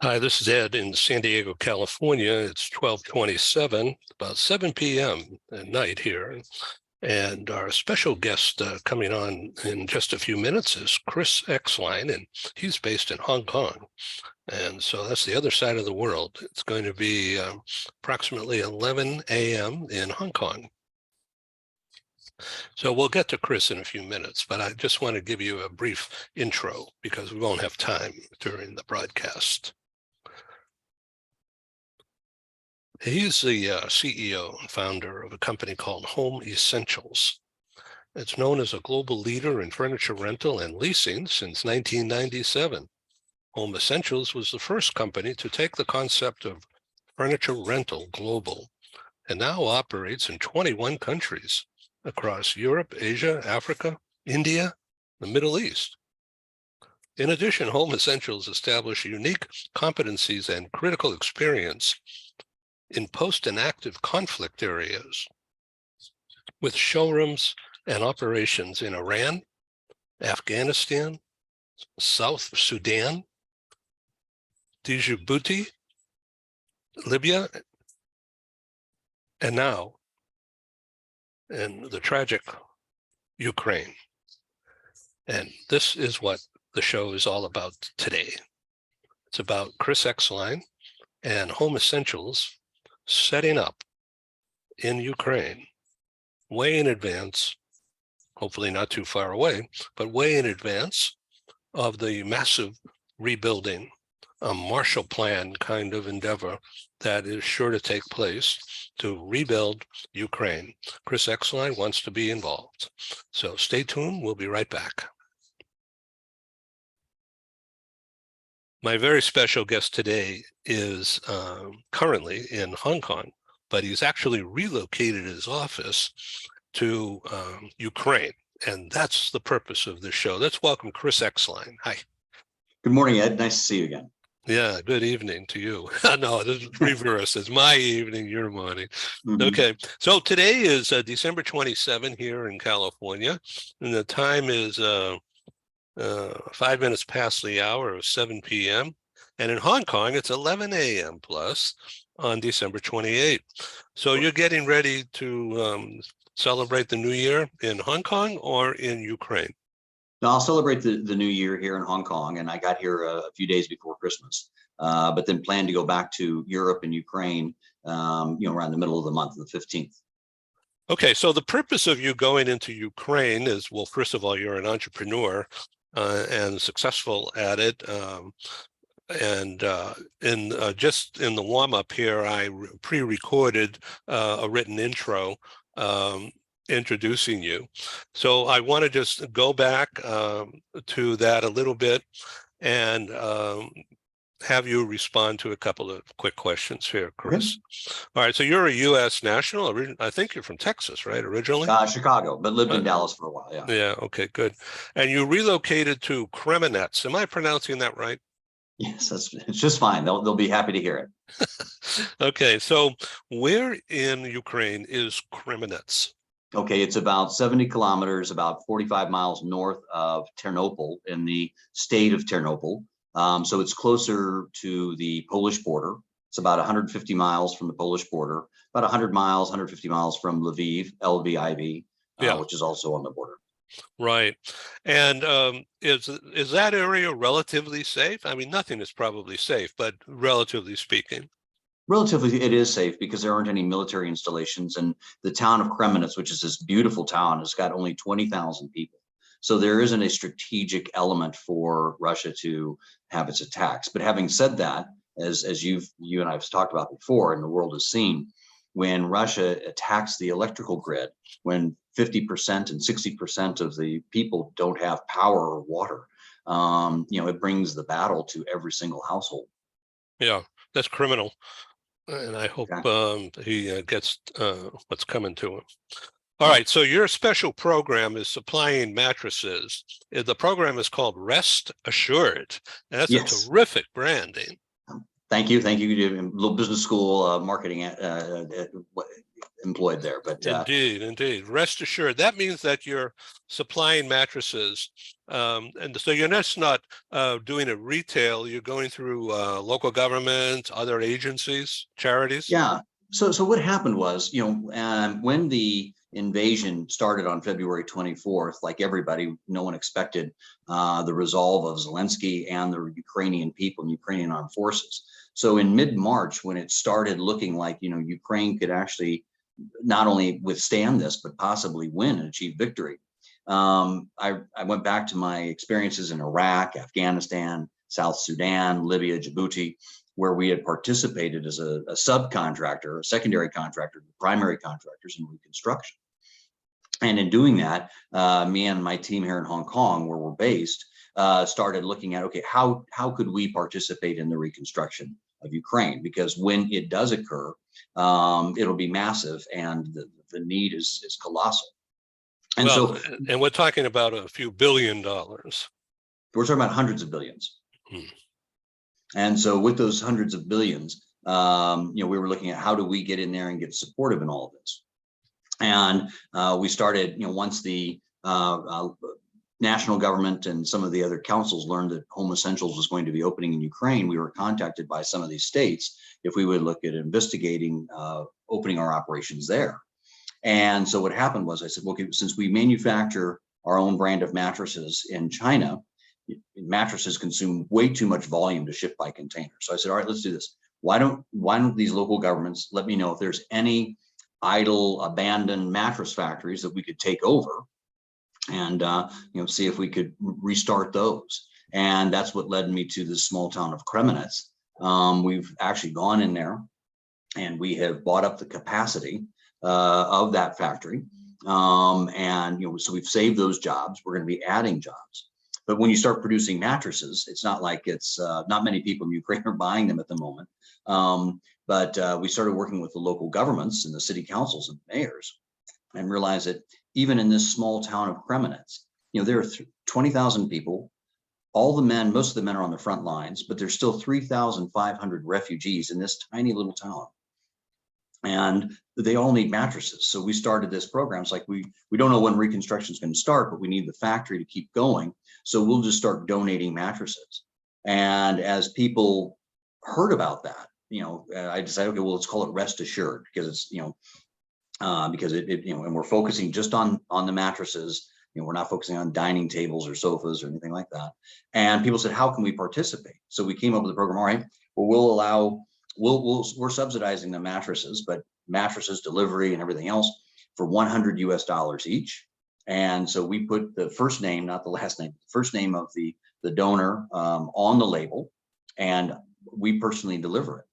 Hi, this is Ed in San Diego, California. It's 12:27, about 7 p.m. at night here. And our special guest coming on in just a few minutes is Chris Exline, and he's based in Hong Kong. And so that's the other side of the world. It's going to be approximately 11 a.m. in Hong Kong. So we'll get to Chris in a few minutes, but I just want to give you a brief intro because we won't have time during the broadcast. He's the CEO and founder of a company called Home Essentials. It's known as a global leader in furniture rental and leasing since 1997. Home Essentials was the first company to take the concept of furniture rental global and now operates in 21 countries across Europe, Asia, Africa, India, the Middle East. In addition, Home Essentials established unique competencies and critical experience in post and active conflict areas, with showrooms and operations in Iran, Afghanistan, South Sudan, Djibouti, Libya, and now in the tragic Ukraine. And this is what the show is all about today. It's about Chris Exline and Home Essentials setting up in Ukraine way in advance, hopefully not too far away, but way in advance of the massive rebuilding, a Marshall Plan kind of endeavor that is sure to take place to rebuild Ukraine. Chris Exline wants to be involved. So stay tuned. We'll be right back. My very special guest today is currently in Hong Kong, but he's actually relocated his office to Ukraine, and that's the purpose of this show. Let's welcome Chris Exline. Hi. Good morning, Ed. Nice to see you again. Yeah, good evening to you. No, this is reverse. It's my evening, your morning. Mm-hmm. Okay, so today is December 27 here in California, and the time is 5 minutes past the hour of 7 p.m. And in Hong Kong, it's 11 a.m. plus on December 28th. So you're getting ready to celebrate the New Year in Hong Kong or in Ukraine? No, I'll celebrate the New Year here in Hong Kong, and I got here a few days before Christmas, but then plan to go back to Europe and Ukraine, around the middle of the month, the 15th. Okay, so the purpose of you going into Ukraine is, well, first of all, you're an entrepreneur and successful at it. Just in the warm-up here, I pre-recorded a written intro introducing you. So I want to just go back to that a little bit and have you respond to a couple of quick questions here, Chris. Okay. All right, so you're a U.S. national. I think you're from Texas, right, originally? Chicago, but lived in Dallas for a while, yeah. Yeah, okay, good. And you relocated to Kremenets. Am I pronouncing that right? Yes, it's just fine. They'll be happy to hear it. Okay, so where in Ukraine is Kremenets? Okay, it's about 70 kilometers, about 45 miles north of Ternopil in the state of Ternopil. So it's closer to the Polish border. It's about 150 miles from the Polish border, about 100 miles, 150 miles from Lviv, LVIV, which is also on the border. Right. And is that area relatively safe? I mean, nothing is probably safe, but relatively speaking. Relatively, it is safe because there aren't any military installations, and the town of Kremenets, which is this beautiful town, has got only 20,000 people. So there isn't a strategic element for Russia to have its attacks. But having said that, as you and I have talked about before, and the world has seen, when Russia attacks the electrical grid, when 50% and 60% of the people don't have power or water, it brings the battle to every single household. Yeah, that's criminal. And I hope he gets what's coming to him. All right, so your special program is supplying mattresses. The program is called Rest Assured. And that's a terrific branding. Thank you. Little business school marketing employed there. But Indeed. Rest assured, that means that you're supplying mattresses, and so you're just not doing it retail. You're going through local government, other agencies, charities. yeah, so what happened was, when the invasion started on February 24th, like everybody, no one expected the resolve of Zelensky and the Ukrainian people and Ukrainian armed forces. So in mid-March, when it started looking like, Ukraine could actually not only withstand this, but possibly win and achieve victory, I went back to my experiences in Iraq, Afghanistan, South Sudan, Libya, Djibouti, where we had participated as a subcontractor, a secondary contractor, primary contractors in reconstruction. And in doing that, me and my team here in Hong Kong, where we're based, started looking at, okay, how could we participate in the reconstruction of Ukraine? Because when it does occur, it'll be massive, and the need is colossal. And and we're talking about a few $1 billion. We're talking about hundreds of billions. Hmm. And so with those hundreds of billions, we were looking at how do we get in there and get supportive in all of this. And we started, once the national government and some of the other councils learned that Home Essentials was going to be opening in Ukraine, we were contacted by some of these states if we would look at investigating opening our operations there. And so what happened was, I said, well, okay, since we manufacture our own brand of mattresses in China, mattresses consume way too much volume to ship by container. So I said, all right, let's do this. Why don't these local governments let me know if there's any idle, abandoned mattress factories that we could take over and see if we could restart those. And that's what led me to this small town of Kremenetz. We've actually gone in there and we have bought up the capacity of that factory. So we've saved those jobs. We're going to be adding jobs. But when you start producing mattresses, it's not like it's not many people in Ukraine are buying them at the moment. But we started working with the local governments and the city councils and mayors, and realized that even in this small town of Kremenetz, there are 20,000 people. All the men, most of the men are on the front lines, but there's still 3,500 refugees in this tiny little town. And they all need mattresses. So we started this program. It's like we don't know when reconstruction is going to start, but we need the factory to keep going. So we'll just start donating mattresses. And as people heard about that, I decided, okay, well, let's call it Rest Assured, because it's, because and we're focusing just on the mattresses. We're not focusing on dining tables or sofas or anything like that. And people said, how can we participate? So we came up with a program. All right, well, we're subsidizing the mattresses, but mattresses, delivery, and everything else for $100 US each. And so we put the first name, not the last name, the first name of the donor on the label, and we personally deliver it.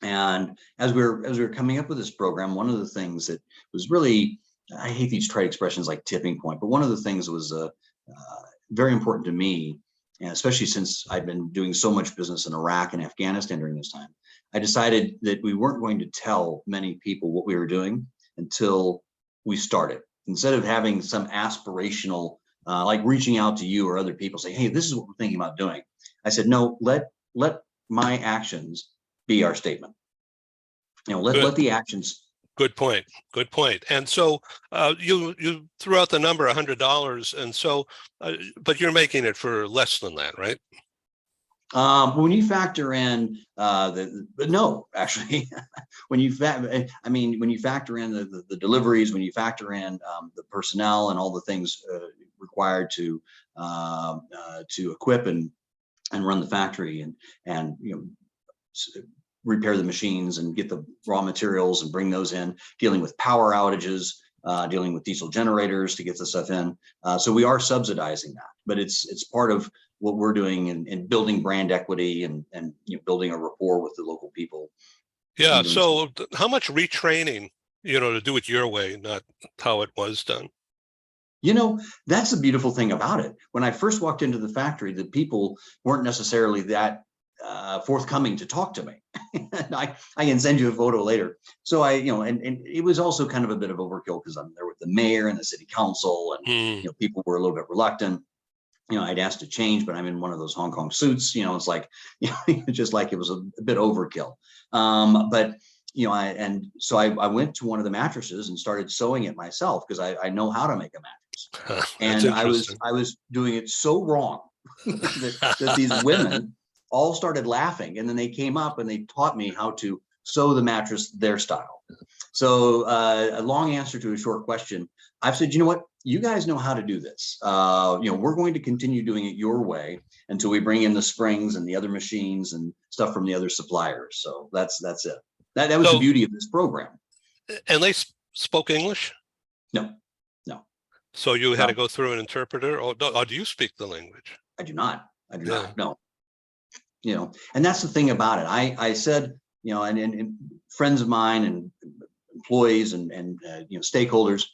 And as we're coming up with this program, one of the things that was really, I hate these trite expressions like tipping point, but one of the things that was very important to me, and especially since I'd been doing so much business in Iraq and Afghanistan during this time, I decided that we weren't going to tell many people what we were doing until we started. Instead of having some aspirational, like reaching out to you or other people saying, hey, this is what we're thinking about doing. I said, no, let my actions be our statement. Let the actions. Good point. And so you threw out the number $100, and so, but you're making it for less than that, right? When you factor in no, actually, when you factor in the deliveries, when you factor in the personnel and all the things required to equip and run the factory and repair the machines and get the raw materials and bring those in, dealing with power outages, dealing with diesel generators to get the stuff in. So we are subsidizing that, but it's part of what we're doing in building brand equity and building a rapport with the local people. Yeah. So how much retraining, to do it your way, not how it was done? That's the beautiful thing about it. When I first walked into the factory, the people weren't necessarily that forthcoming to talk to me. I can send you a photo later. So and it was also kind of a bit of overkill because I'm there with the mayor and the city council, and people were a little bit reluctant. I'd asked to change, but I'm in one of those Hong Kong suits. It's like, just like it was a bit overkill. But I went to one of the mattresses and started sewing it myself because I know how to make a mattress. That's And interesting. I was doing it so wrong that these women all started laughing, and then they came up and they taught me how to sew the mattress their style. So a long answer to a short question. I've said, you know what, you guys know how to do this. We're going to continue doing it your way until we bring in the springs and the other machines and stuff from the other suppliers. So that's it. That was the So, beauty of this program. and they spoke English? No, no, So you had no, to go through an interpreter, or do you speak the language? I do not. I do Yeah. not. No, and that's the thing about it. I said, and friends of mine and employees and stakeholders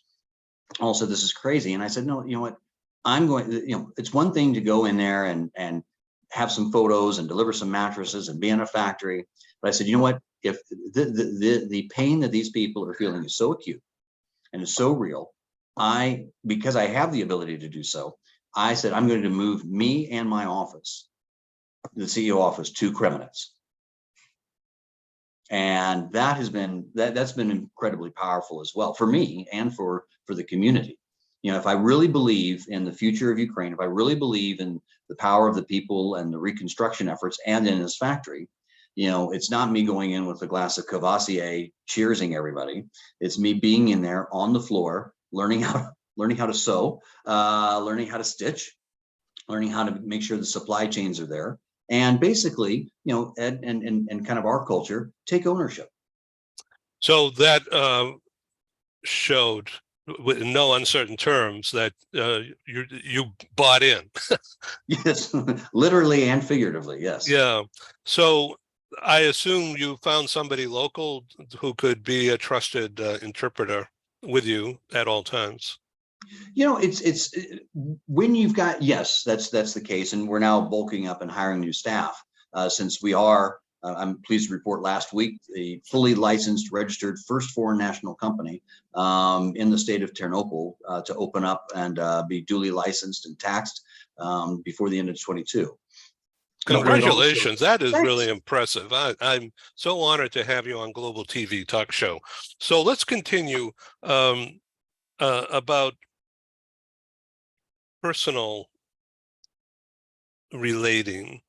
all said this is crazy. And I said, no, you know what? I'm going, it's one thing to go in there and have some photos and deliver some mattresses and be in a factory. But I said, you know what? If the pain that these people are feeling is so acute and is so real, because I have the ability to do so, I said, I'm going to move me and my office, the CEO office, to Kremenetz. And that's been incredibly powerful as well for me and for the community. If I really believe in the future of Ukraine, if I really believe in the power of the people and the reconstruction efforts and in this factory, it's not me going in with a glass of Cavassier cheersing everybody. It's me being in there on the floor, learning how to sew, learning how to stitch, learning how to make sure the supply chains are there, and basically, and kind of our culture, take ownership. So that showed, in no uncertain terms, that you bought in. Yes, literally and figuratively, yes. Yeah. So I assume you found somebody local who could be a trusted interpreter with you at all times. It's when you've got, yes, that's the case, and we're now bulking up and hiring new staff since we are. I'm pleased to report last week the fully licensed, registered first foreign national company in the state of Ternopil to open up and be duly licensed and taxed before the end of 22. Congratulations. That is Thanks. really impressive. I'm so honored to have you on Global TV Talk Show. So let's continue about personal relating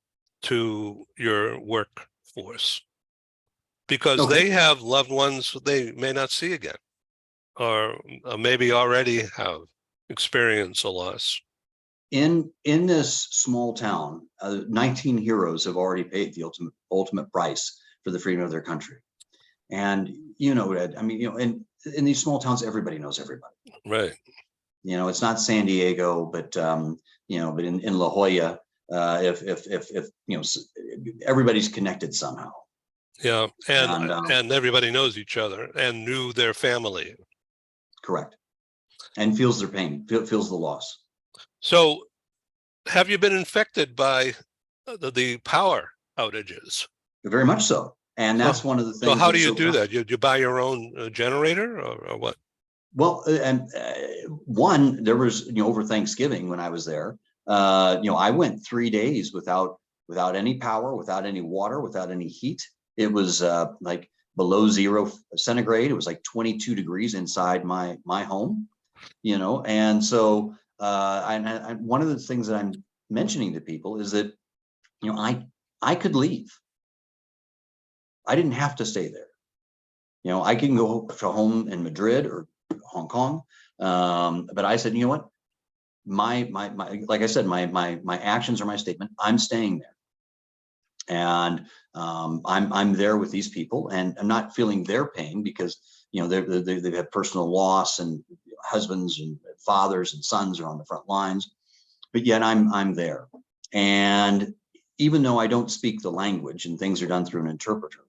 to your workforce, because Okay. they have loved ones they may not see again, or maybe already have experienced a loss. In this small town, 19 heroes have already paid the ultimate price for the freedom of their country. And Ed, I mean, in these small towns, everybody knows everybody. Right. It's not San Diego, but but in La Jolla, if everybody's connected somehow. Yeah, and everybody knows each other and knew their family. Correct. And feels their pain, feels the loss. So have you been infected by the power outages? Very much so. And that's one of the things. So how do you do that? You buy your own generator or what? Well, and one, there was, over Thanksgiving when I was there, I went 3 days without any power, without any water, without any heat. It was like below 0 centigrade. It was like 22 degrees inside my home, and so one of the things that I'm mentioning to people is that, I could leave. I didn't have to stay there. I can go to home in Madrid or Hong Kong. But I said, you know what? My like I said, my actions are my statement. I'm staying there. And I'm there with these people, and I'm not feeling their pain because, they've had personal loss, and husbands and fathers and sons are on the front lines, but yet I'm there. And even though I don't speak the language and things are done through an interpreter,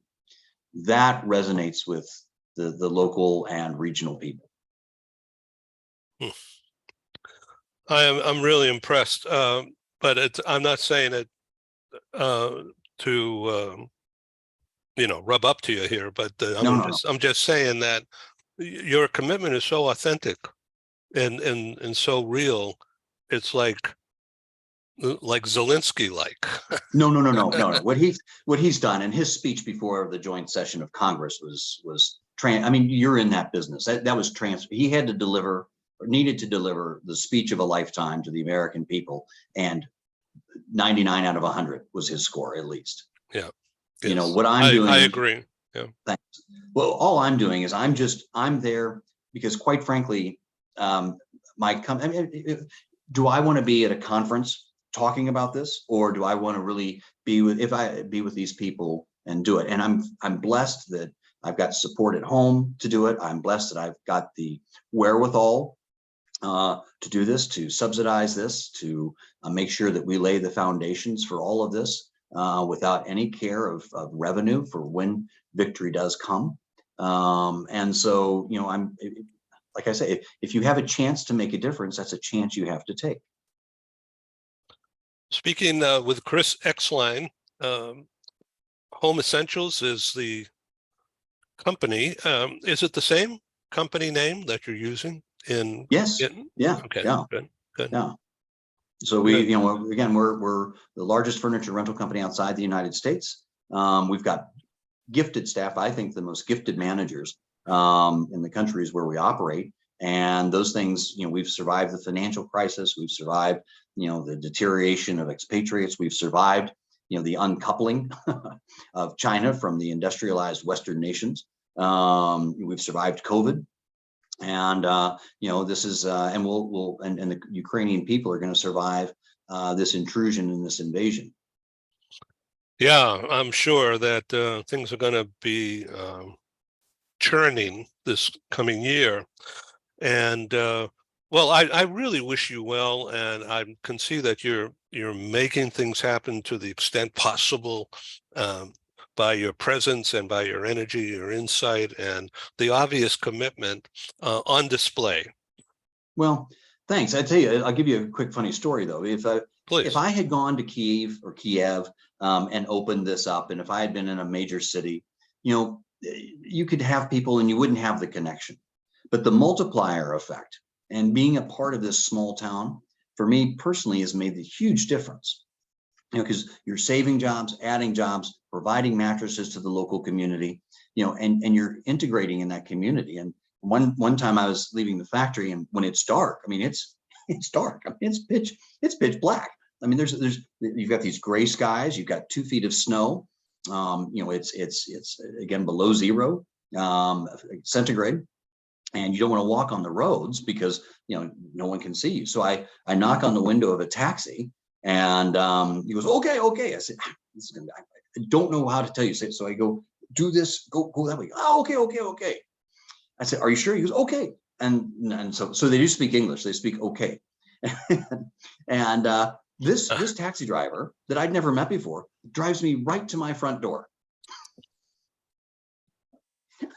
that resonates with the local and regional people. I'm really impressed, but I'm not saying it to rub up to you here, but I'm just saying that your commitment is so authentic and so real. It's like like Zelensky, like. No. What he's done, and his speech before the joint session of Congress was I mean, you're in that business. That was he had to deliver, or needed to deliver, the speech of a lifetime to the American people, and 99 out of 100 was his score, at least. Yeah. You know Yes. what I'm doing. I agree. Yeah. Thanks. Well, all I'm doing is I'm there because, quite frankly, I mean, do I want to be at a conference talking about this, or do I want to really be with these people and do it? And I'm blessed that I've got support at home to do it. I'm blessed that I've got the wherewithal to do this, to subsidize this, to make sure that we lay the foundations for all of this without any care of revenue for when victory does come. And so, you know, like I say, if you have a chance to make a difference, that's a chance you have to take. Speaking with Chris Exline, Home Essentials is the company. Is it the same company name that you're using in? Yes. Yeah. Okay. Yeah. Good. Yeah. So we, you know, again, we're the largest furniture rental company outside the United States. We've got gifted staff. I think the most gifted managers in the countries where we operate. And those things, you know, we've survived the financial crisis. We've survived, you know, the deterioration of expatriates. We've survived, you know, the uncoupling of China from the industrialized Western nations. We've survived COVID. And you know, this is and and the Ukrainian people are going to survive this intrusion and this invasion. Yeah, I'm sure that things are going to be churning this coming year. And well, I really wish you well, and I can see that you're making things happen to the extent possible, by your presence and by your energy, your insight, and the obvious commitment on display. Well, thanks. I tell you, I'll give you a quick funny story though. Please. If I had gone to Kiev and opened this up, and if I had been in a major city, you know, you could have people and you wouldn't have the connection. But the multiplier effect and being a part of this small town, for me personally, has made the huge difference. You know, because you're saving jobs, adding jobs, providing mattresses to the local community, you know, and you're integrating in that community. And one time I was leaving the factory, and when it's dark, I mean, it's dark. I mean, it's pitch black. I mean, you've got these gray skies, you've got 2 feet of snow. You know, it's again below 0 centigrade. And you don't want to walk on the roads because, you know, no one can see you. So I knock on the window of a taxi, and he goes, okay. I said, this is gonna, I don't know how to tell you. So I go, do this, go that way. Oh, okay. I said, are you sure? He goes, okay. And so they do speak English. They speak okay. And this taxi driver that I'd never met before drives me right to my front door.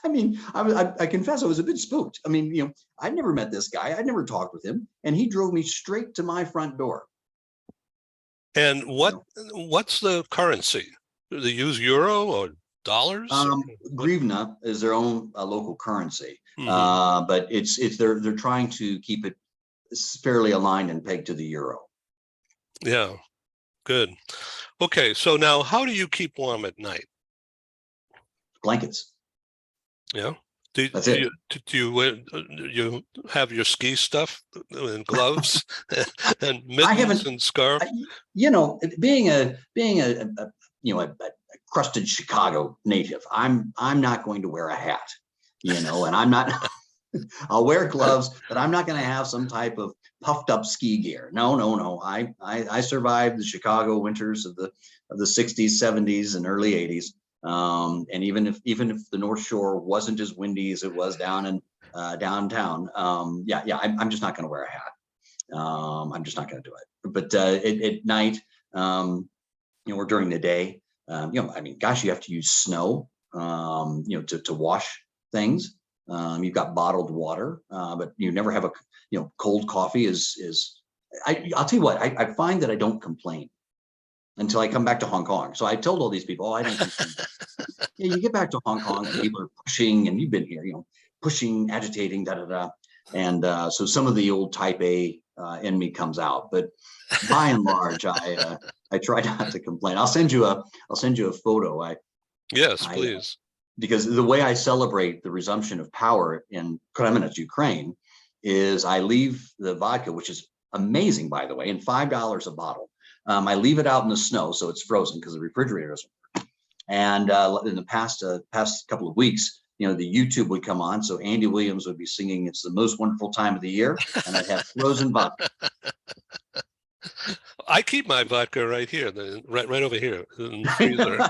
I mean, I confess I was a bit spooked. I mean, you know, I'd never met this guy. I'd never talked with him, and he drove me straight to my front door. And what's the currency? Do they use euro or dollars? Grivna is their own local currency, but they're trying to keep it fairly aligned and pegged to the euro. Yeah, good. Okay, so now how do you keep warm at night? Blankets. Yeah. That's it. You have your ski stuff and gloves and mittens and scarf? You know, being a you know, a crusted Chicago native, I'm not going to wear a hat, you know, and I'm not. I'll wear gloves, but I'm not going to have some type of puffed up ski gear. No. I survived the Chicago winters of the 60s, 70s, and early 80s. And even if the North Shore wasn't as windy as it was down in downtown, I'm just not going to wear a hat. I'm just not going to do it. But at night, you know, or during the day, you know, I mean, gosh, you have to use snow, you know, to wash things. You've got bottled water, but you never have you know, cold coffee I'll tell you what, I find that I don't complain until I come back to Hong Kong. So I told all these people, I don't complain. Yeah, you get back to Hong Kong and people are pushing, and you've been here, you know, pushing, agitating, And so some of the old type A in me comes out. But by and large, I try not to complain. I'll send you a photo. Yes, I please. Because the way I celebrate the resumption of power in Kremenets, Ukraine, is I leave the vodka, which is amazing, by the way, and $5 a bottle. I leave it out in the snow, so it's frozen because the refrigerator doesn't work. And in the past couple of weeks, the YouTube would come on, so Andy Williams would be singing "It's the Most Wonderful Time of the Year," and I'd have frozen vodka. I keep my vodka right here, right over here in the freezer.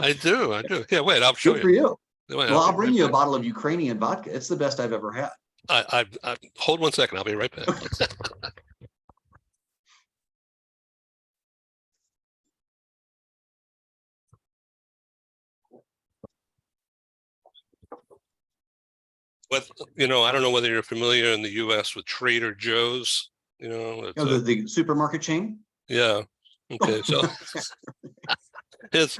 I do. Yeah, wait, I'll show Good you. for you. Wait, Well, I'll be bring right you a back. bottle of Ukrainian vodka. It's the best I've ever had. I hold 1 second. I'll be right back. But I don't know whether you're familiar in the U.S. with Trader Joe's. It's The supermarket chain. yeah. Okay, so it's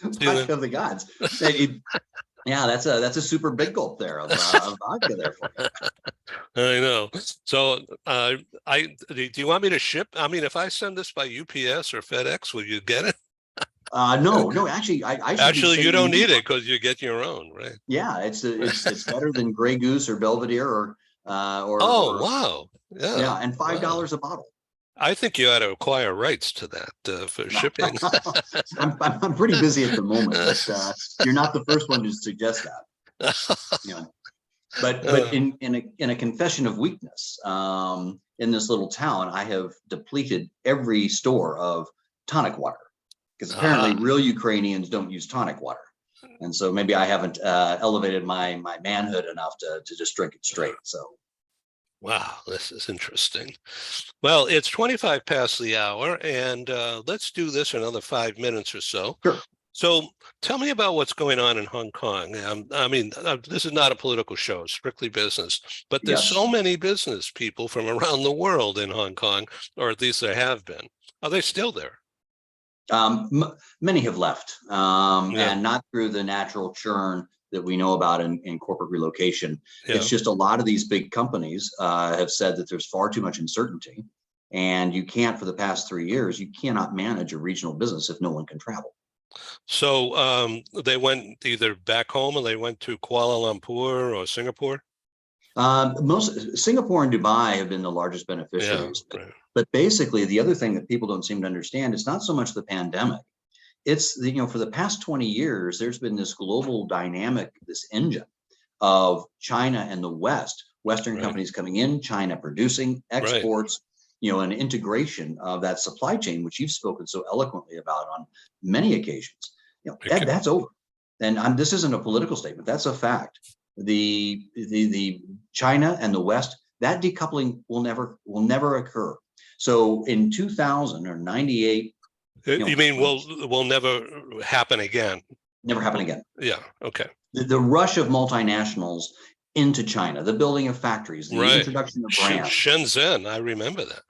Vodka of the gods. Yeah, that's a super big gulp there of vodka there for you. I know. So, do you want me to ship? I mean, if I send this by UPS or FedEx, will you get it? No, actually, I should be Actually, you don't sending need it because you get your own, right? Yeah, it's better than Grey Goose or Belvedere or Oh, wow. yeah, Yeah. and Wow. $5 a bottle. I think you ought to acquire rights to that for shipping. I'm pretty busy at the moment, but you're not the first one to suggest that. But Uh, in a confession of weakness, in this little town, I have depleted every store of tonic water because apparently real Ukrainians don't use tonic water, and so maybe I haven't elevated my manhood enough to just drink it straight. So. Wow, this is interesting. Well, it's 25 past the hour, and let's do this another 5 minutes or so. Sure. So tell me about what's going on in Hong Kong. I mean, this is not a political show, it's strictly business, but there's so Yes. many business people from around the world in Hong Kong, or at least there have been. Are they still there? Many have left, Yeah, and not through the natural churn that we know about in corporate relocation. It's yeah. just a lot of these big companies have said that there's far too much uncertainty, and you can't, for the past 3 years, you cannot manage a regional business if no one can travel. So they went either back home or they went to Kuala Lumpur or Singapore? Most Singapore and Dubai have been the largest Yeah, beneficiaries, right. but basically the other thing that people don't seem to understand is not so much the pandemic. It's for the past 20 years, there's been this global dynamic, this engine of China and the Western Right, companies coming in, China producing right. exports, an integration of that supply chain, which you've spoken so eloquently about on many occasions. Okay. That's over. And this isn't a political statement. That's a fact. The China and the West, that decoupling will never occur. So in 2000 or 98, You mean will never happen again? never happen again. Yeah. Okay. The rush of multinationals into China, the building of factories, the Right. introduction of brands. Shenzhen, I remember that.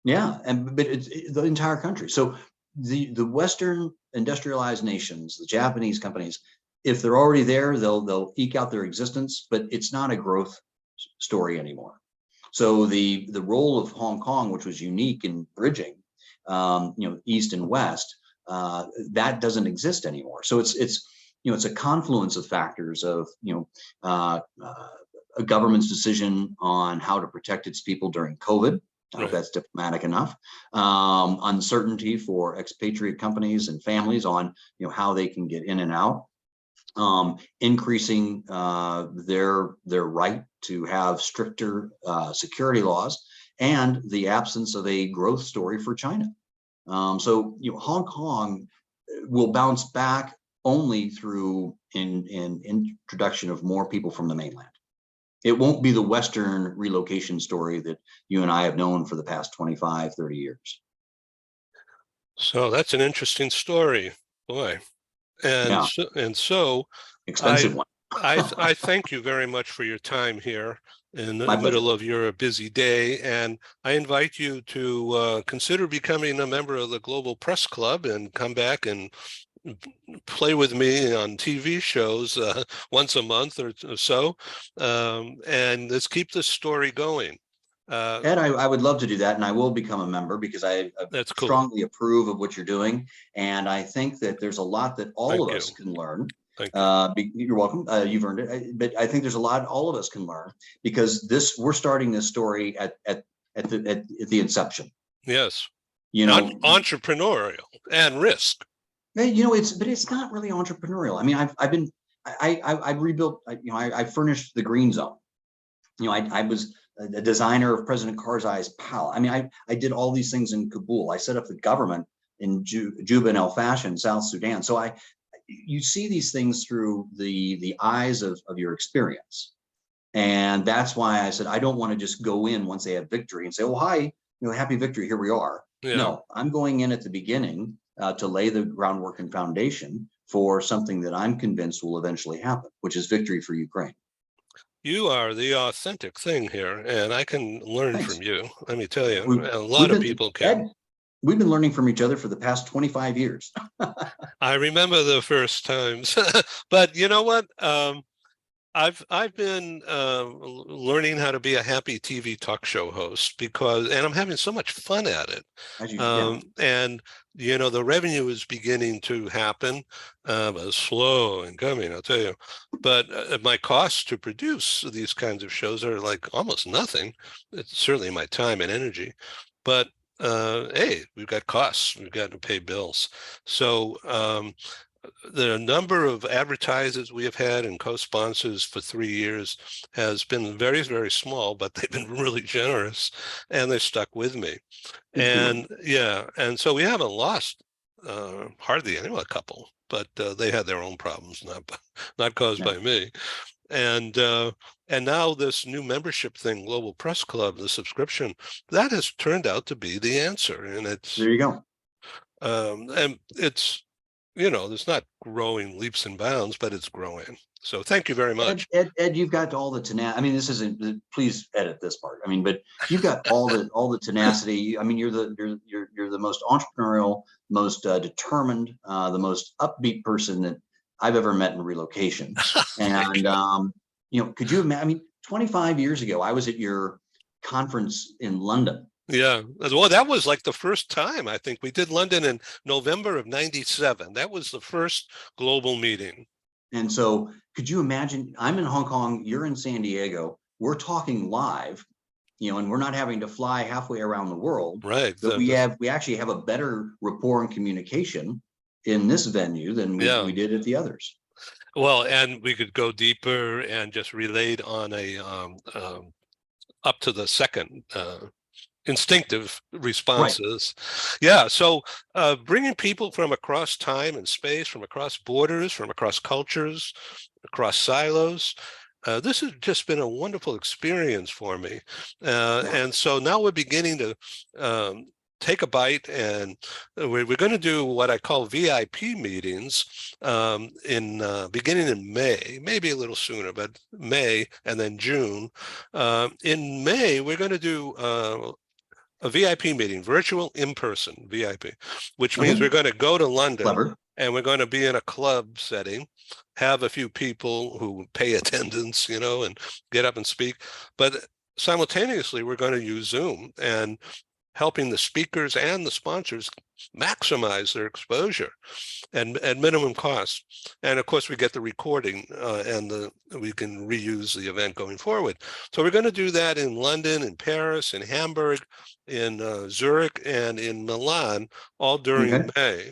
Yeah, but it's the entire country. So the Western industrialized nations, the Japanese companies, if they're already there, they'll eke out their existence, but it's not a growth story anymore. So the role of Hong Kong, which was unique in bridging, East and West, that doesn't exist anymore. So it's a confluence of factors of a government's decision on how to protect its people during COVID. I hope Right. that's diplomatic enough. Uncertainty for expatriate companies and families on how they can get in and out. Increasing their right to have stricter security laws, and the absence of a growth story for China. So Hong Kong will bounce back only through in introduction of more people from the mainland. It won't be the Western relocation story that you and I have known for the past 25, 30 years. So that's an interesting story, boy. And Yeah, so expensive I one. I thank you very much for your time here in the My pleasure. middle of your busy day, and I invite you to consider becoming a member of the Global Press Club and come back and play with me on TV shows once a month or so, and let's keep this story going. Ed, I would love to do that, and I will become a member because I That's cool. strongly approve of what you're doing, and I think that there's a lot that all Thank of you. us can learn. Thank you. You're welcome. You've earned it. But I think there's a lot all of us can learn because we're starting this story at the inception. Yes. You know, Entrepreneurial and risk. it's not really entrepreneurial. I mean, I've rebuilt. I furnished the green zone. I was a designer of President Karzai's pal. I mean, I did all these things in Kabul. I set up the government in Juba and El Fashion, South Sudan. So you see these things through the eyes of your experience. And that's why I said, I don't want to just go in once they have victory and say, oh, hi, happy victory, here we are. Yeah. No, I'm going in at the beginning to lay the groundwork and foundation for something that I'm convinced will eventually happen, which is victory for Ukraine. You are the authentic thing here, and I can learn Thanks. from you. Let me tell you, a lot of people can. Ed, we've been learning from each other for the past 25 years. I remember the first times, but you know what? I've been learning how to be a happy TV talk show host and I'm having so much fun at it. And the revenue is beginning to happen, but slow and coming, I'll tell you. But my costs to produce these kinds of shows are like almost nothing. It's certainly my time and energy, but hey, we've got costs. We've got to pay bills. So the number of advertisers we have had and co-sponsors for 3 years has been very, very small, but they've been really generous and they stuck with me. And yeah, and so we haven't lost hardly anyone, a couple, but they had their own problems, not caused by me. And now this new membership thing, Global Press Club, the subscription, that has turned out to be the answer. And there you go. And it's it's not growing leaps and bounds, but it's growing. So thank you very much. Ed, you've got all the tenacity. I mean, this isn't, please edit this part. I mean, but you've got all the tenacity. I mean, you're the most entrepreneurial, most determined, the most upbeat person that I've ever met in relocation. And could you imagine? I mean, 25 years ago, I was at your conference in London. Yeah, well, that was like the first time. I think we did London in November of '97. That was the first global meeting. And so could you imagine, I'm in Hong Kong, you're in San Diego, we're talking live, and we're not having to fly halfway around the world. Right. But we actually have a better rapport and communication in this venue than we did at the others. Well, and we could go deeper and just relate on a up to the second instinctive responses. Right. Yeah. So bringing people from across time and space, from across borders, from across cultures, across silos. This has just been a wonderful experience for me. And so now we're beginning to take a bite, and we're going to do what I call VIP meetings beginning in May, maybe a little sooner, but May and then June. In May, we're going to do a VIP meeting, virtual in-person VIP, which means we're going to go to London and we're going to be in a club setting, have a few people who pay attendance, and get up and speak. But simultaneously, we're going to use Zoom and helping the speakers and the sponsors maximize their exposure and at minimum cost. And of course, we get the recording and we can reuse the event going forward. So we're going to do that in London, in Paris, in Hamburg, in Zurich, and in Milan, all during May.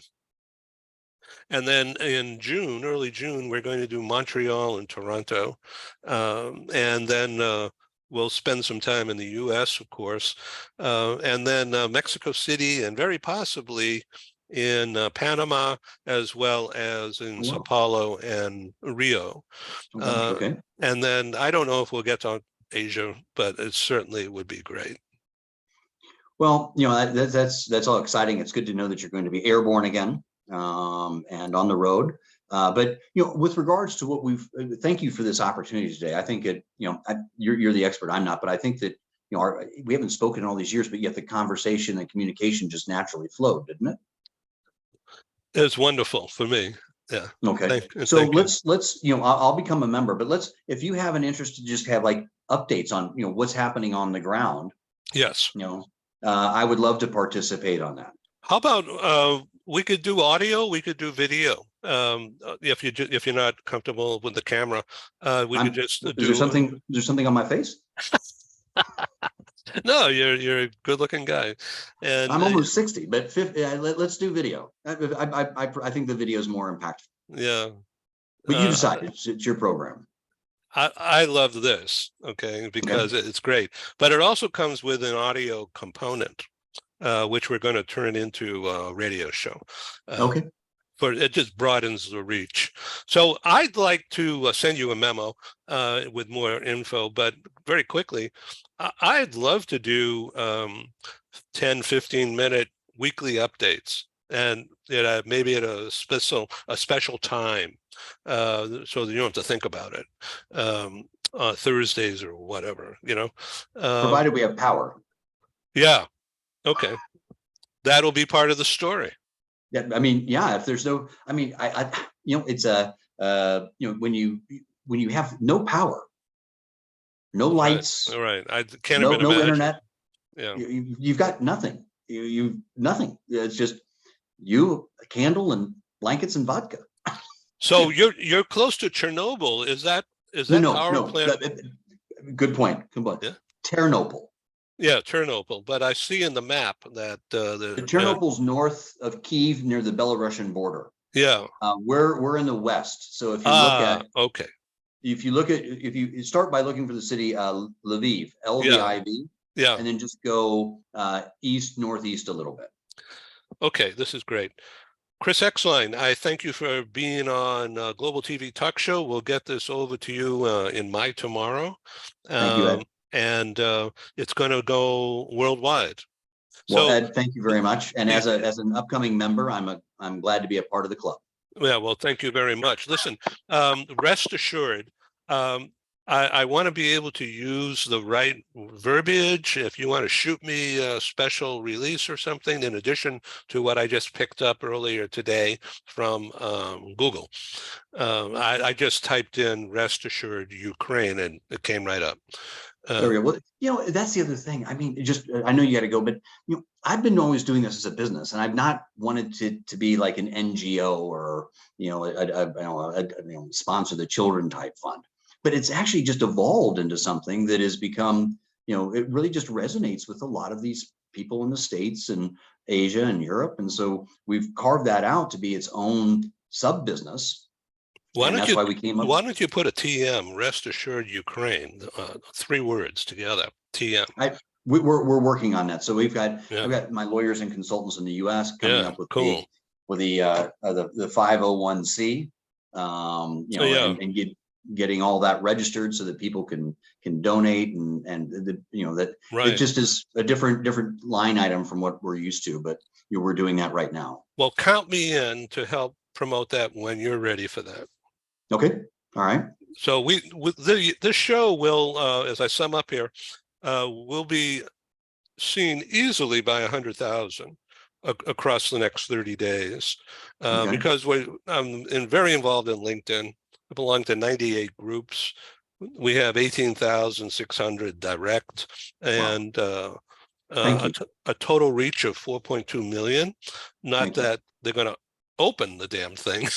And then in June, early June, we're going to do Montreal and Toronto. And then we'll spend some time in the US, of course, and then Mexico City, and very possibly in Panama, as well as in Sao Paulo and Rio. And then I don't know if we'll get to Asia, but it certainly would be great. Well, that's all exciting. It's good to know that you're going to be airborne again and on the road. But with regards to what thank you for this opportunity today. I think you're the expert. I'm not, but I think that we haven't spoken in all these years, but yet the conversation and communication just naturally flowed, didn't it? It's wonderful for me. Yeah. Okay. So Thank you. let's, I'll become a member, but if you have an interest to just have like updates on, what's happening on the ground, Yes. I would love to participate on that. How about we could do audio, we could do video. If you're not comfortable with the camera, we could just Is there do. something on my face? No, you're a good-looking guy, and I'm almost 60, but 50, let's do video. I think the video is more impactful, yeah. but you decide. It's your program. I love this, okay, because Okay. it's great, but it also comes with an audio component, which we're going to turn into a radio show. Okay. For it just broadens the reach. So I'd like to send you a memo with more info, but very quickly, I'd love to do 10, 15-minute weekly updates, and maybe at a special time, so that you don't have to think about it. Thursdays or whatever, Provided we have power. Yeah. Okay. That'll be part of the story. Yeah. I mean, yeah, if there's no, I mean, it's when you have no power, no lights, All right. I can't no even imagine. internet, Yeah. you've got nothing. You've nothing. It's just you, a candle, and blankets and vodka. So you're close to Chernobyl. Is that power plant? Good point. Yeah. Chernobyl. Yeah, Chernobyl. But I see in the map that Chernobyl's north of Kyiv, near the Belarusian border. Yeah. We're in the west. So if you look at if you start by looking for the city Lviv, Lviv, yeah, and then just go east northeast a little bit. Okay, this is great. Chris Exline, I thank you for being on Global TV Talk Show. We'll get this over to you in my tomorrow. Thank you, Ed. And it's going to go worldwide. Well, So, Ed, thank you very much. And as an upcoming member, I'm glad to be a part of the club. Yeah, well, thank you very much. Listen, rest assured, I want to be able to use the right verbiage. If you want to shoot me a special release or something, in addition to what I just picked up earlier today from Google, I just typed in "rest assured Ukraine" and it came right up. There we go. Well, that's the other thing. I mean, I know you got to go, but I've been always doing this as a business, and I've not wanted to be like an NGO or sponsor the children type fund. But it's actually just evolved into something that has become, it really just resonates with a lot of these people in the States and Asia and Europe, and so we've carved that out to be its own sub business. Why don't you put a TM, rest assured Ukraine, 3 words together, TM. We're working on that. So I've got my lawyers and consultants in the US coming up with the 501c, and getting all that registered so that people can donate it just is a different line item from what we're used to, but we're doing that right now. Well, count me in to help promote that when you're ready for that. Okay. All right. So this show will, as I sum up here, will be seen easily by 100,000 across the next 30 days, because I'm very involved in LinkedIn. I belong to 98 groups. We have 18,600 direct, and a total reach of 4.2 million. Not that they're going to open the damn thing,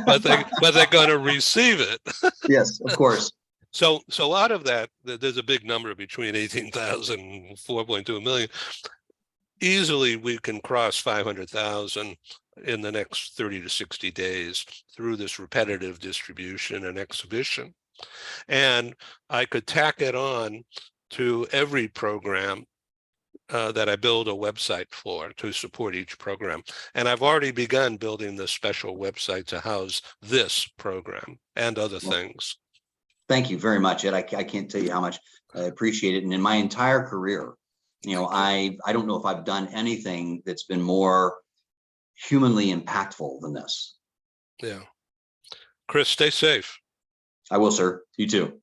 but they're going to receive it. Yes, of course. So out of that, there's a big number between 18,000 and 4.2 million. Easily, we can cross 500,000 in the next 30 to 60 days through this repetitive distribution and exhibition. And I could tack it on to every program that I build a website for to support each program. And I've already begun building this special website to house this program and other things. Thank you very much, Ed. I can't tell you how much I appreciate it. And in my entire career, I don't know if I've done anything that's been more humanly impactful than this. Yeah. Chris, stay safe. I will, sir. You too.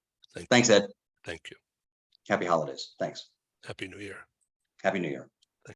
Thanks, Ed. Thank you. Happy holidays. Thanks. Happy New Year. Happy New Year.